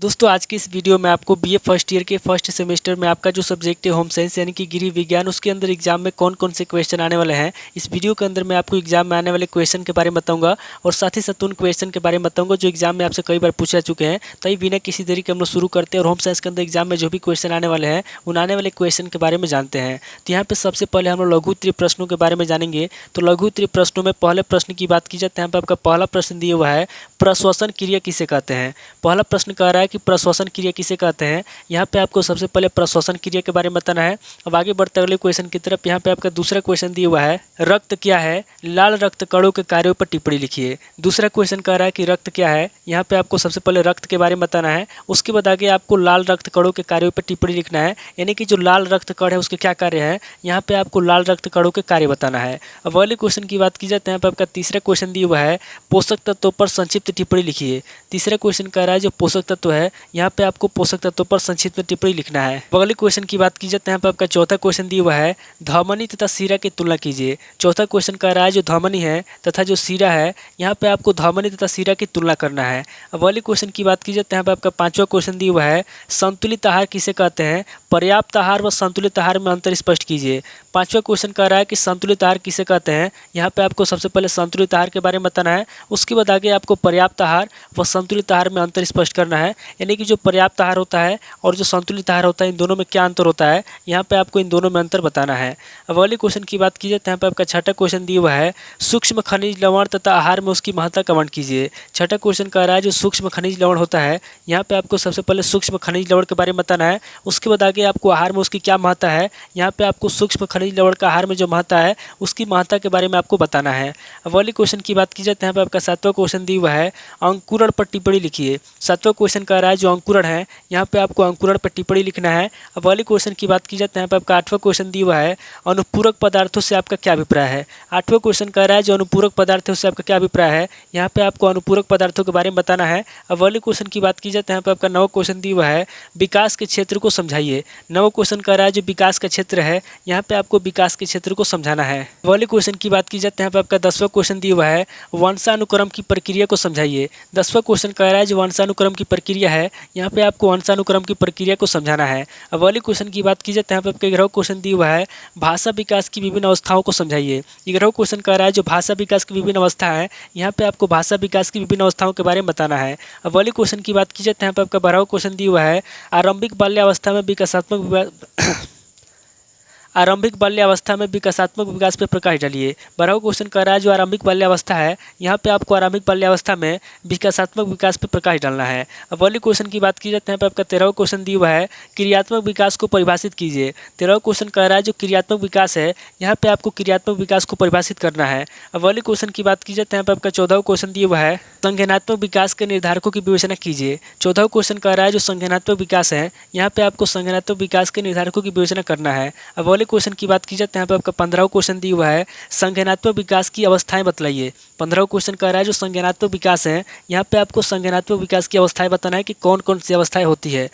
दोस्तों आज की इस वीडियो में आपको बीए फर्स्ट ईयर के फर्स्ट सेमेस्टर में आपका जो सब्जेक्ट है होम साइंस यानी कि गृह विज्ञान, उसके अंदर एग्जाम में कौन कौन से क्वेश्चन आने वाले हैं। इस वीडियो के अंदर मैं आपको एग्जाम में आने वाले क्वेश्चन के बारे में बताऊंगा और साथ ही साथ उन क्वेश्चन के बारे में बताऊंगा जो एग्जाम में आपसे कई बार पूछा चुके हैं। तो ये बिना किसी देरी के हम लोग शुरू करते हैं और होम साइंस के अंदर एग्जाम में जो भी क्वेश्चन आने वाले हैं उन आने वाले क्वेश्चन के बारे में जानते हैं। तो यहाँ पे सबसे पहले हम लोग लघु उत्तरीय प्रश्नों के बारे में जानेंगे। तो लघु उत्तरीय प्रश्नों में पहले प्रश्न की बात की जाए तो यहाँ पे आपका पहला प्रश्न दिया हुआ है, प्रश्वसन क्रिया किसे कहते हैं। पहला प्रश्न कह रहा है कि प्रश्वसन क्रिया किसे कहते हैं। यहाँ पे आपको सबसे पहले प्रश्वसन क्रिया के बारे में बताना है। अब आगे बढ़ते अगले क्वेश्चन की तरफ। यहाँ पे आपका दूसरा क्वेश्चन दिया हुआ है, रक्त क्या है, लाल रक्त कणों के कार्यों पर टिप्पणी लिखिए। दूसरा क्वेश्चन कह रहा है कि रक्त क्या है। यहाँ पे आपको सबसे पहले रक्त के बारे में बताना है, उसके बाद आगे आपको लाल रक्त कणों के कार्यों पर टिप्पणी लिखना है, यानी कि जो लाल रक्त कण है उसके क्या कार्य है। यहाँ पे आपको लाल रक्त कणों के कार्य बताना है। अब अगले क्वेश्चन की बात की जाए तो यहाँ पे आपका तीसरा क्वेश्चन दिया हुआ है, पोषक तत्वों पर संक्षिप्त टिप्पणी लिखिए। तीसरा क्वेश्चन कह रहा है जो पोषक तत्व है, यहाँ पे आपको पोषक तत्वों पर संक्षिप्त में टिप्पणी लिखना है। अगले क्वेश्चन की बात की जाए तो यहाँ पे आपका चौथा क्वेश्चन दिया हुआ है, धमनी तथा शिरा की तुलना कीजिए। चौथा क्वेश्चन कह रहा है जो धमनी है तथा जो शिरा है, यहाँ पे आपको धमनी तथा शिरा की तुलना करना है। अब अगले क्वेश्चन की बात की जाए तो यहाँ पे आपका पांचवा क्वेश्चन दिया हुआ है, संतुलित आहार किसे कहते हैं। पर्याप्त आहार व संतुलित आहार में अंतर स्पष्ट कीजिए। पांचवा क्वेश्चन कह रहा है कि संतुलित आहार किसे कहते हैं। यहाँ पे आपको सबसे पहले संतुलित आहार के बारे में बताना है, उसके बाद आगे आपको पर्याप्त आहार व संतुलित आहार में अंतर स्पष्ट करना है, यानी कि जो पर्याप्त आहार होता है और जो संतुलित आहार होता है इन दोनों में क्या अंतर होता है। यहाँ पे आपको इन दोनों में अंतर बताना है। अब अगले क्वेश्चन की बात की जाए तो यहाँ पे आपका छठा क्वेश्चन दिया हुआ है, सूक्ष्म खनिज लवण तथा आहार में उसकी महत्ता का वर्णन कीजिए। छठा क्वेश्चन कह रहा है जो सूक्ष्म खनिज लवण होता है, यहाँ पे आपको सबसे पहले सूक्ष्म खनिज लवण के बारे में बताना है, उसके बाद आगे आपको आहार में उसकी क्या महत्ता है। यहाँ पे आपको सूक्ष्म खनिज लवण का आहार में जो महत्ता है उसकी महत्ता के बारे में आपको बताना है। अब अगले क्वेश्चन की बात की जाए तो यहाँ पे आपका सातवां क्वेश्चन दिया हुआ है, अंकुरण पर टिप्पणी लिखिए। सातवां क्वेश्चन कह रहा है जो अंकुरण है, यहाँ पे आपको अंकुरण पर टिप्पणी लिखना है। अब अगले क्वेश्चन की बात की जाए तो यहाँ पे आपका आठवां क्वेश्चन दिया हुआ है, अनुपूरक पदार्थों से आपका क्या अभिप्राय है। आठवां क्वेश्चन कह रहा है जो अनुपूरक पदार्थों से आपका क्या अभिप्राय है, यहाँ पे आपको अनुपूरक पदार्थों के बारे में बताना है। अब अगले क्वेश्चन की बात की जाए तो यहाँ पे आपका नवा क्वेश्चन दिया हुआ है, विकास के क्षेत्र को समझाइए। नवा क्वेश्चन कह रहा है जो विकास का क्षेत्र है, यहाँ पे आपको विकास के क्षेत्र को समझाना है। अगले क्वेश्चन की बात की जाए तो यहाँ पे आपका 10वां क्वेश्चन दिया हुआ है, वंशानुक्रम की प्रक्रिया को समझाइए। 10वां क्वेश्चन कह रहा है जो वंशानुक्रम की प्रक्रिया है, यहाँ पे आपको वंशानुक्रम की प्रक्रिया को समझाना है। अब अगले क्वेश्चन की बात की जाए तो यहाँ पे आपका 11वां क्वेश्चन दिया हुआ है, भाषा विकास की विभिन्न अवस्थाओं को समझाइए। 11वां क्वेश्चन कह रहा है जो भाषा विकास की विभिन्न अवस्था है, यहाँ पे आपको भाषा विकास की विभिन्न अवस्थाओं के बारे में बताना है। अब अगले क्वेश्चन की बात की जाए तो यहाँ पे आपका 12वां क्वेश्चन दिया हुआ है, आरंभिक बाल्यावस्था में विकासात्मक विकास पर प्रकाश डालिए। 12वां क्वेश्चन कह रहा है जो आरंभिक बाल्यावस्था है, यहाँ पे आपको आरंभिक बाल्यावस्था में विकासात्मक विकास पर प्रकाश डालना है। अब अगले क्वेश्चन की बात की जाए तो यहाँ पे आपका 13वां क्वेश्चन दिया हुआ है, क्रियात्मक विकास को परिभाषित कीजिए। 13वां क्वेश्चन कह रहा है जो क्रियात्मक विकास है, यहाँ पे आपको क्रियात्मक विकास को परिभाषित करना है। अब अगले क्वेश्चन की बात की जाए तो यहाँ पे आपका 14वां क्वेश्चन दिया हुआ है, संज्ञानात्मक विकास के निर्धारकों की विवेचना कीजिए। 14वां क्वेश्चन कह रहा है जो संज्ञानात्मक विकास है, यहाँ पे आपको संज्ञानात्मक विकास के निर्धारकों की विवेचना करना है। अब अगले क्वेश्चन की बात की जाए तो यहाँ पे आपका 15वां क्वेश्चन दिया हुआ है, संज्ञानात्मक विकास की अवस्थाएं बतलाइए। 15वां क्वेश्चन कह रहा है जो संज्ञानात्मक विकास है, यहाँ पे आपको संज्ञानात्मक विकास की अवस्थाएं बताना है कि कौन कौन सी अवस्थाएं होती है।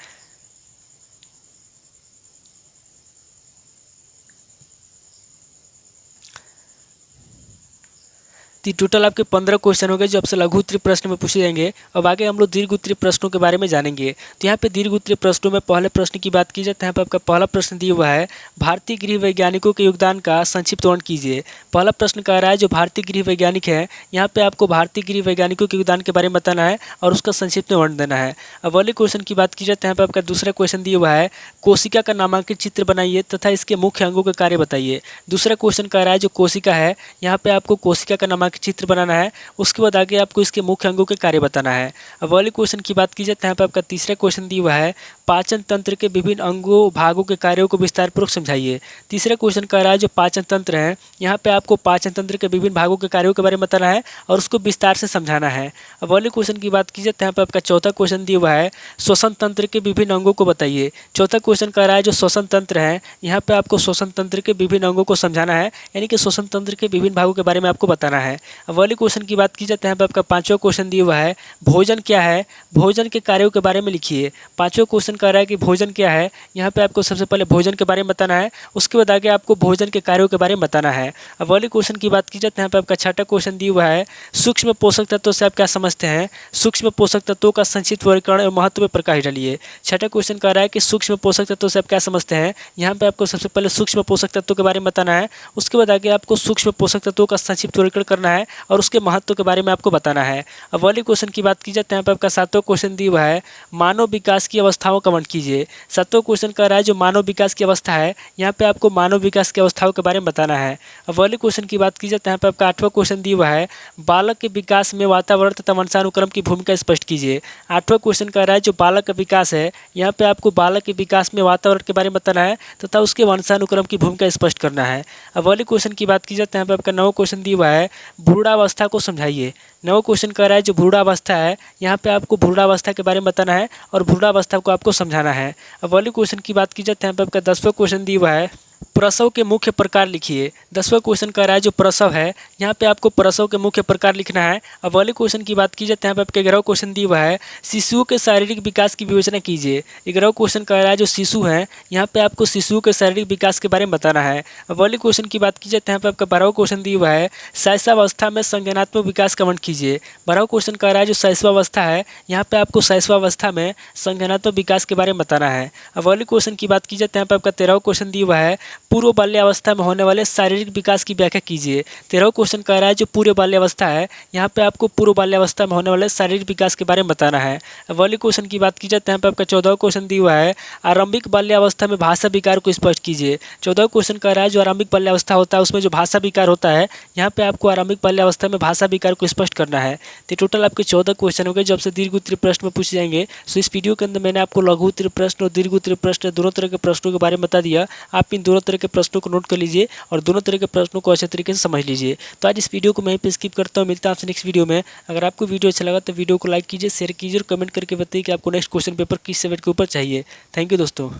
तो टोटल आपके 15 क्वेश्चन हो गए जो आपसे लघु उत्तरीय प्रश्न में पूछे जाएंगे। अब आगे हम लोग दीर्घ उत्तरीय प्रश्नों के बारे में जानेंगे। तो यहाँ पे दीर्घ उत्तरीय प्रश्नों में पहले प्रश्न की बात की जाए तो यहाँ पे आपका पहला प्रश्न दिया हुआ है, भारतीय गृह वैज्ञानिकों के योगदान का संक्षिप्त वर्णन कीजिए। पहला प्रश्न कह रहा है जो भारतीय गृह वैज्ञानिक है, यहाँ पे आपको भारतीय गृह वैज्ञानिकों के योगदान के बारे में बताना है और उसका संक्षिप्त में वर्णन देना है। अब अगले क्वेश्चन की बात की जाए तो यहाँ पे आपका दूसरा क्वेश्चन दिया हुआ है, कोशिका का नामांकित चित्र बनाइए तथा इसके मुख्य अंगों के कार्य बताइए। दूसरा क्वेश्चन कह रहा है जो कोशिका है, यहाँ पे आपको कोशिका का नामांकित चित्र बनाना है, उसके बाद आगे आपको इसके मुख्य अंगों के कार्य बताना है। अब अगले क्वेश्चन की बात की जाए तो यहाँ पे आपका तीसरा क्वेश्चन दिया हुआ है, पाचन तंत्र के विभिन्न अंगों भागों के कार्यों को विस्तारपूर्वक समझाइए। तीसरा क्वेश्चन कह रहा है जो पाचन तंत्र है, यहाँ पे आपको पाचन तंत्र के विभिन्न भागों के कार्यों के बारे में बताना है और उसको विस्तार से समझाना है। अब अगले क्वेश्चन की बात की जाए तो यहाँ पे आपका चौथा क्वेश्चन दिया हुआ है, श्वसन तंत्र के विभिन्न अंगों को बताइए। चौथा क्वेश्चन कह रहा है जो श्वसन तंत्र है, यहाँ पे आपको श्वसन तंत्र के विभिन्न अंगों को समझाना है, यानी कि श्वसन तंत्र के विभिन्न भागों के बारे में आपको बताना है। अब वाले क्वेश्चन की बात की जाए तो यहाँ पे आपका पाँचवा क्वेश्चन दिया हुआ है भोजन क्या है, भोजन के कार्यों के बारे में लिखिए। पाँचवा क्वेश्चन कह रहा है कि भोजन क्या है, यहाँ पे आपको सबसे पहले भोजन के बारे में बताना है, उसके बाद आगे आपको भोजन के कार्यों के बारे में बताना है। अब वाले क्वेश्चन की बात की जाए तो यहाँ पे आपका छठा क्वेश्चन दिया हुआ है सूक्ष्म पोषक तत्वों से आप क्या समझते हैं, सूक्ष्म पोषक तत्वों का संक्षिप्त वर्गीकरण और महत्व पर प्रकाश डालिए। छठा क्वेश्चन कह रहा है कि सूक्ष्म पोषक तत्वों से आप क्या समझते हैं, यहाँ पे आपको सबसे पहले सूक्ष्म पोषक तत्वों के बारे में बताना है, उसके बाद आगे आपको सूक्ष्म पोषक तत्वों का संक्षिप्त वर्गीकरण करना है और उसके महत्व के बारे में आपको बताना है। अब वाले क्वेश्चन की बात की जाए तो यहाँ पे आपका सातवां क्वेश्चन दिया हुआ है मानव विकास की अवस्थाओं का वर्णन कीजिए। सातवां क्वेश्चन कह रहा है जो मानव विकास की अवस्था है, यहाँ पे आपको मानव विकास की अवस्थाओं के बारे में बताना है। अब वाले क्वेश्चन की बात की जाए तो यहाँ पे आपका आठवां क्वेश्चन दिया हुआ है बालक के विकास में वातावरण तथा वंशानुक्रम की भूमिका स्पष्ट कीजिए। आठवां क्वेश्चन कह रहा है जो बालक का विकास है, यहाँ पे आपको बालक के विकास में वातावरण के बारे में बताना है तथा उसके वंशानुक्रम की भूमिका स्पष्ट करना है। अब वाले क्वेश्चन की बात की जाए तो यहाँ पे आपका नौवां क्वेश्चन दिया हुआ है भ्रूणावस्था को समझाइए। नवा क्वेश्चन कह रहा है जो भ्रूणावस्था है, यहाँ पे आपको भ्रूणावस्था के बारे में बताना है और भ्रूणावस्था को आपको समझाना है। अब वाले क्वेश्चन की बात की जाए तो यहाँ पे आपका 10वां क्वेश्चन दिया हुआ है प्रसव के मुख्य प्रकार लिखिए। 10वां क्वेश्चन कह रहा है जो प्रसव है, यहाँ पे आपको प्रसव के मुख्य प्रकार लिखना है। अब वाले क्वेश्चन की बात की जाए तो यहाँ पे आपके 11वां क्वेश्चन दिया हुआ है शिशुओं के शारीरिक विकास की विवेचना कीजिए। 11वां क्वेश्चन कह रहा है जो शिशु है, यहाँ पे आपको शिशुओं के शारीरिक विकास के बारे में बताना है। अब वाले क्वेश्चन की बात की जाए तो यहाँ पे आपका 12वां क्वेश्चन दिया हुआ है शैशवावस्था में संज्ञानात्मक विकास का वर्णन कीजिए। 12वां क्वेश्चन कह रहा है जो शैशवावस्था है, यहाँ पे आपको शैशवावस्था में संज्ञानात्मक विकास के बारे में बताना है। अब वाले क्वेश्चन की बात की जाए तो यहाँ पे आपका 13वां क्वेश्चन दिया हुआ है पूर्व बाल्यावस्था में होने वाले शारीरिक विकास की व्याख्या कीजिए। 13वां क्वेश्चन कह रहा है जो पूर्व बाल्यावस्था है, यहाँ पे आपको पूर्व बाल्यावस्था में होने वाले शारीरिक विकास के बारे में बताना है। अब वाले क्वेश्चन की बात की जाए तो यहाँ पे आपका 14वां क्वेश्चन दिया हुआ है आरंभिक बाल्यावस्था में भाषा विकार को स्पष्ट कीजिए। 14वां क्वेश्चन कह रहा है जो आरंभिक बाल्यावस्था होता है उसमें जो भाषा विकार होता है, यहाँ पे आपको आरंभिक बाल्यावस्था में भाषा विकार को स्पष्ट करना है। तो टोटल आपके 14 क्वेश्चन हो गए जो आपसे दीर्घ उत्तरीय प्रश्न में पूछे जाएंगे। सो इस वीडियो के अंदर मैंने आपको लघु उत्तरीय प्रश्न और दीर्घ उत्तरीय प्रश्न दोनों तरह के प्रश्नों के बारे में बता दिया। आप इन दोनों तरह के प्रश्नों को नोट कर लीजिए और दोनों तरह के प्रश्नों को अच्छे तरीके से समझ लीजिए। तो आज इस वीडियो को मैं यहीं पे स्किप करता हूँ, मिलता है आपसे नेक्स्ट वीडियो में। अगर आपको वीडियो अच्छा लगा तो वीडियो को लाइक कीजिए, शेयर कीजिए और कमेंट करके बताइए कि आपको नेक्स्ट क्वेश्चन पेपर किस सब्जेक्ट के ऊपर चाहिए। थैंक यू दोस्तों।